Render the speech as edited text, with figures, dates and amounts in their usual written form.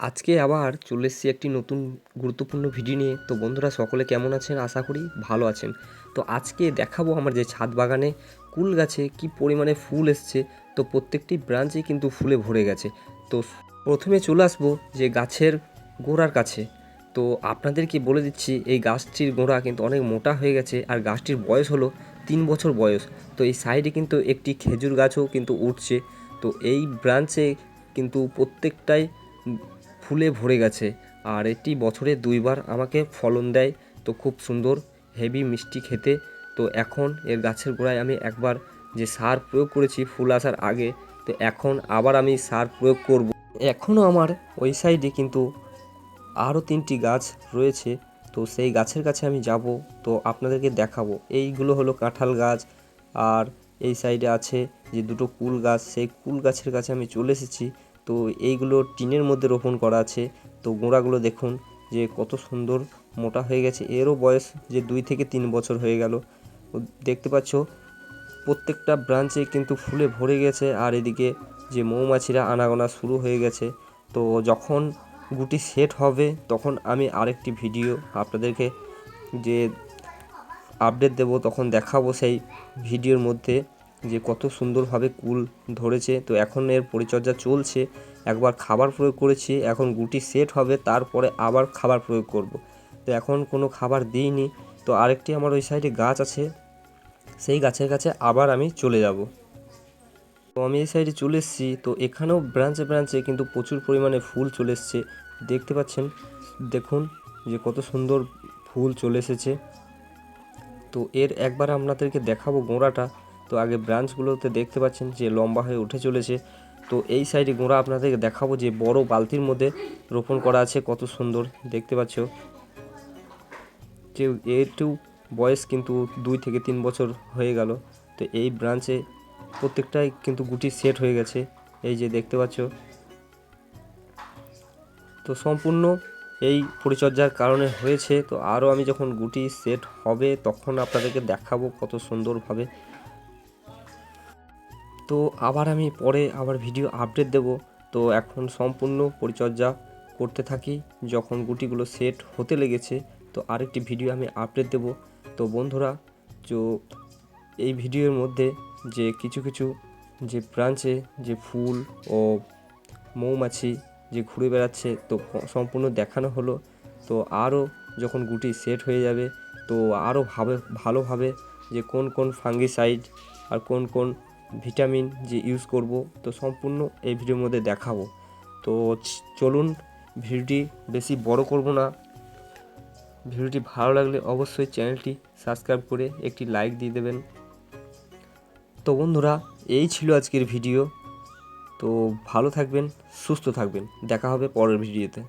আজকে আবার চলে এসেছি একটি নতুন গুরুত্বপূর্ণ ভিডিও নিয়ে। তো বন্ধুরা সকলে কেমন আছেন? আশা করি ভালো আছেন। তো আজকে দেখাবো আমার যে ছাদ বাগানে কুল গাছে কি পরিমাণে ফুল এসছে। তো প্রত্যেকটি ব্রাঞ্চেই কিন্তু ফুলে ভরে গেছে। তো প্রথমে চলে আসবো যে গাছের গোড়ার কাছে। তো আপনাদেরকে বলে দিচ্ছি এই গাছটির গোড়া কিন্তু অনেক মোটা হয়ে গেছে আর গাছটির বয়স হলো 3 বছর বয়স। তো এই সাইডে কিন্তু একটি খেজুর গাছও কিন্তু উঠছে। তো এই ব্রাঞ্চে কিন্তু প্রত্যেকটাই ফুলে ভরে গেছে আর এটি বছরে 2 বার আমাকে ফলন দেয়। তো খুব সুন্দর হেভি মিষ্টি খেতে। তো এখন এর গাছের গোড়ায় আমি একবার যে সার প্রয়োগ করেছি ফুল আসার আগে, তো এখন আবার আমি সার প্রয়োগ করব। এখনও আমার ওই সাইডে কিন্তু আরও 3টি গাছ রয়েছে। তো সেই গাছের কাছে আমি যাব, তো আপনাদেরকে দেখাবো। এইগুলো হলো কাঁঠাল গাছ আর এই সাইডে আছে যে দুটো কুল গাছ, সেই কুল গাছের কাছে আমি চলে এসেছি। তো এইগুলো টিনের মধ্যে রোপণ করা আছে। তো গোড়াগুলো দেখুন যে কত সুন্দর মোটা হয়ে গেছে। এরও বয়স যে 2 থেকে 3 বছর হয়ে গেল। দেখতে পাচ্ছ প্রত্যেকটা ব্রাঞ্চে কিন্তু ফুলে ভরে গেছে আর এদিকে যে মৌমাছিরা আনাগোনা শুরু হয়ে গেছে। তো যখন গুটি সেট হবে তখন আমি আরেকটি ভিডিও আপনাদেরকে যে আপডেট দেব, তখন দেখাবো সেই ভিডিওর মধ্যে যে কত সুন্দরভাবে কুল ধরেছে। তো এখন এর পরিচর্যা চলছে। একবার খাবার প্রয়োগ করেছি, এখন গুটি সেট হবে, তারপরে আবার খাবার প্রয়োগ করব। তো এখন কোনো খাবার দিইনি। তো আরেকটি আমার ওই সাইডে গাছ আছে, সেই গাছের কাছে আবার আমি চলে যাব। তো আমি এই সাইডে চলে এসেছি। তো এখানেও ব্রাঞ্চে ব্রাঞ্চে কিন্তু প্রচুর পরিমাণে ফুল চলে এসছে। দেখতে পাচ্ছেন, দেখুন যে কত সুন্দর ফুল চলে এসেছে। তো এর একবার আপনাদেরকে দেখাবো গোড়াটা। তো আগে ব্রাঞ্চগুলোতে দেখতে পাচ্ছেন যে লম্বা হয়ে উঠে চলেছে। তো এই সাইডে গোড়া আপনাদেরকে দেখাবো যে বড় বালতির মধ্যে রোপণ করা আছে, কত সুন্দর দেখতে পাচ্ছ। যে একটু বয়স কিন্তু 2 থেকে 3 বছর হয়ে গেল। তো এই ব্রাঞ্চে প্রত্যেকটাই কিন্তু গুটি সেট হয়ে গেছে, এই যে দেখতে পাচ্ছ। তো সম্পূর্ণ এই পরিচর্যার কারণে হয়েছে। তো আরও আমি যখন গুটি সেট হবে তখন আপনাদেরকে দেখাবো কত সুন্দরভাবে। তো আবার আমি পরে আবার ভিডিও আপডেট দেব। তো এখন সম্পূর্ণ পরিচর্যা করতে থাকি। যখন গুটিগুলো সেট হতে লেগেছে তো আরেকটি ভিডিও আমি আপডেট দেব। তো বন্ধুরা, তো এই ভিডিওর মধ্যে যে কিছু কিছু যে ব্রাঞ্চে যে ফুল ও মৌমাছি যে ঘুরে বেড়াচ্ছে তো সম্পূর্ণ দেখানো হলো। তো আরও যখন গুটি সেট হয়ে যাবে তো আরও ভালোভাবে যে কোন কোন ফাঙ্গিসাইড আর কোন কোন ভিটামিন যে ইউজ করব তো সম্পূর্ণ এই ভিডিওর মধ্যে দেখাবো। তো চলুন, ভিডিওটি বেশি বড় করব না। ভিডিওটি ভালো লাগলে অবশ্যই চ্যানেলটি সাবস্ক্রাইব করে একটি লাইক দিয়ে দেবেন। তো বন্ধুরা, এই ছিল আজকের ভিডিও। তো ভালো থাকবেন, সুস্থ থাকবেন, দেখা হবে পরের ভিডিওতে।